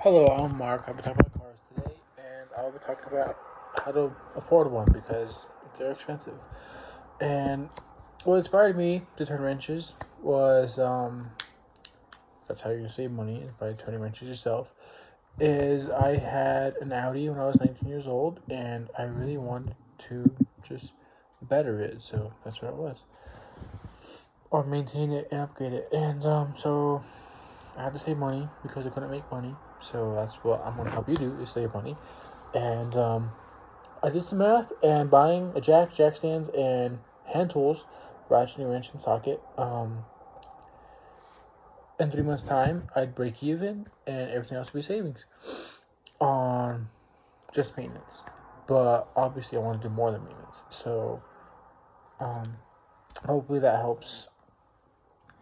Hello, I'm Mark. I'll be talking about cars today, and I'll be talking about how to afford one because they're expensive. And what inspired me to turn wrenches was that's how you save money is by turning wrenches yourself. Is I had an Audi when I was 19 years old, and I really wanted to just better it, so that's what it was, or maintain it and upgrade it. And so I had to save money because I couldn't make money. So that's what I'm gonna help you do is save money. And I did some math, and buying a jack stands, and hand tools, ratcheting wrench and socket. In 3 months' time, I'd break even, and everything else would be savings on just maintenance. But obviously, I want to do more than maintenance. So um, hopefully that helps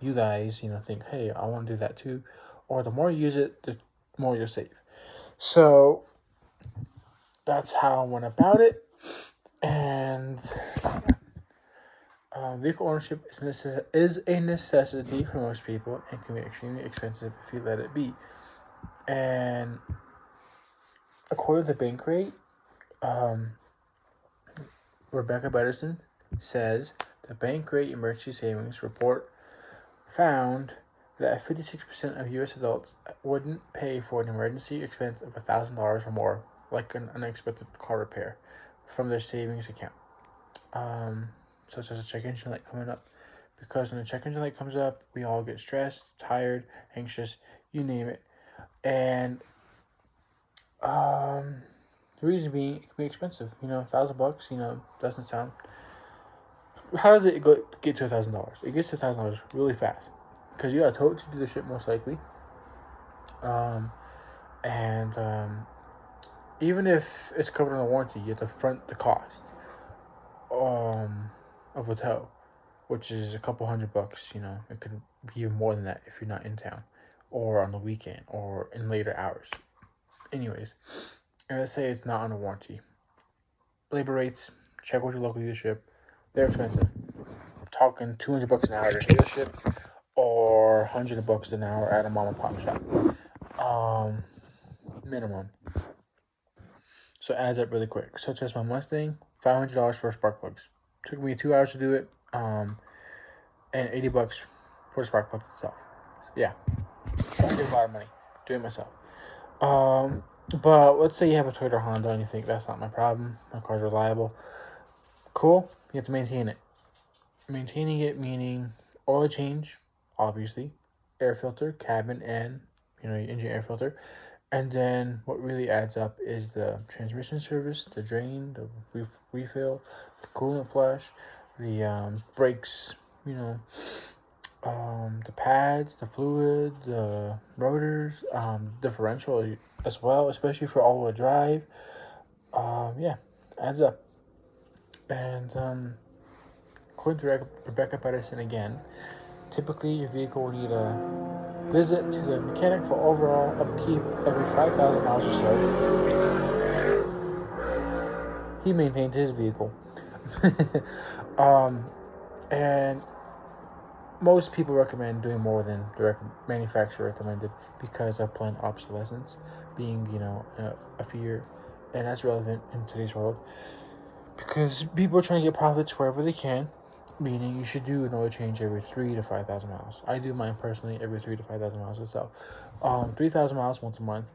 you guys. Think, hey, I want to do that too. Or the more you use it, the more you'll save. So that's how I went about it. And vehicle ownership is a necessity for most people and can be extremely expensive if you let it be. And according to Bankrate, um, Rebecca Betterson says the Bankrate Emergency Savings Report found that 56% of U.S. adults wouldn't pay for an emergency expense of $1,000 or more, like an unexpected car repair, from their savings account. Such as a check engine light coming up. Because when a check engine light comes up, we all get stressed, tired, anxious, you name it. And the reason being, it can be expensive. $1,000, doesn't sound. How does it get to $1,000? It gets to $1,000 really fast. Because you got to tow it to do the shit most likely. And even if it's covered on a warranty, you have to front the cost of a tow, which is a couple $100. It could be even more than that if you're not in town, or on the weekend, or in later hours. Anyways, and let's say it's not on a warranty. Labor rates, check with your local dealership. They're expensive. I'm talking $200 an hour at a dealership, or $100 an hour at a mom and pop shop. Minimum. So it adds up really quick. Such as my Mustang, $500 for spark plugs. Took me 2 hours to do it. And $80 for the spark plug itself. Yeah, I save a lot of money doing it myself. But let's say you have a Toyota Honda and you think that's not my problem. My car's reliable. Cool. You have to maintain it. Maintaining it meaning oil change, obviously, air filter, cabin, and your engine air filter. And then what really adds up is the transmission service, the drain, the refill, the coolant flush, the brakes, the pads, the fluid, the rotors, differential as well, especially for all-wheel drive. Yeah, adds up. And according to Rebecca Patterson again, typically your vehicle will need a visit to the mechanic for overall upkeep every 5,000 miles or so. He maintains his vehicle. um, and most people recommend doing more than the manufacturer recommended because of planned obsolescence being, a fear, and that's relevant in today's world because people are trying to get profits wherever they can. Meaning, you should do an oil change every 3 to 5,000 miles. I do mine personally every 3 to 5,000 miles itself. 3,000 miles once a month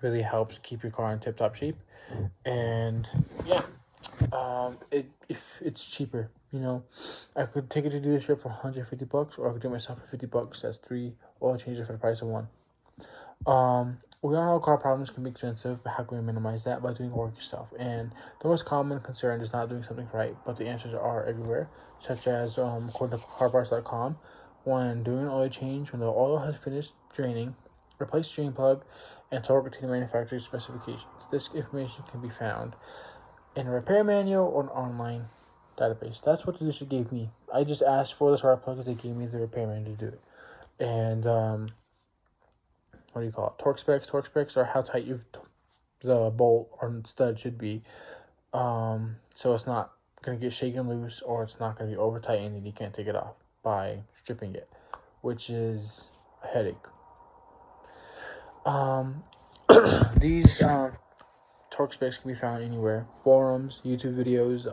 really helps keep your car in tip-top shape, and yeah, if it's cheaper, I could take it to the dealership for $150, or I could do it myself for $50. That's 3 oil changes for the price of one. We all know car problems can be expensive, but how can we minimize that? By doing work yourself. And the most common concern is not doing something right, but the answers are everywhere, such as according to carparts.com, when doing an oil change, when the oil has finished draining, replace drain plug and torque it to the manufacturer's specifications. This information can be found in a repair manual or an online database. That's what the district gave me. I just asked for the spark plug because they gave me the repair manual to do it. And what do you call it? Torque specs. Torque specs are how tight the bolt or stud should be. So it's not going to get shaken loose, or it's not going to be over tightened and you can't take it off by stripping it, which is a headache. Um, these torque specs can be found anywhere: forums, YouTube videos.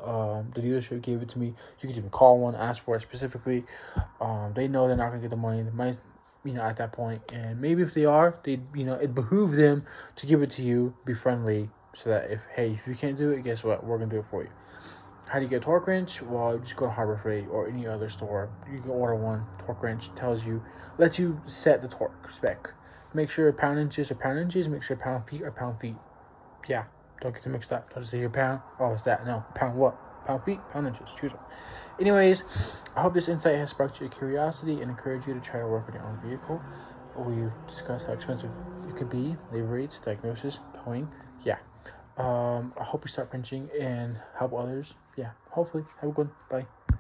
The dealership gave it to me. You can even call one, ask for it specifically. They know they're not gonna get the money. The money, at that point, and maybe if they are, it behooves them to give it to you. Be friendly, so that if you can't do it, guess what? We're gonna do it for you. How do you get a torque wrench? Well, you just go to Harbor Freight or any other store. You can order one. Torque wrench lets you set the torque spec. Make sure pound inches are pound inches. Make sure pound feet are pound feet. Yeah, don't get too mixed up. Don't just say your pound. Oh, it's that. No, pound what? Pound feet, pound inches. Choose one. Anyways, I hope this insight has sparked your curiosity and encouraged you to try to work on your own vehicle. We've discussed how expensive it could be, labor rates, diagnosis, towing. Yeah. I hope you start wrenching and help others. Yeah, hopefully. Have a good one. Bye.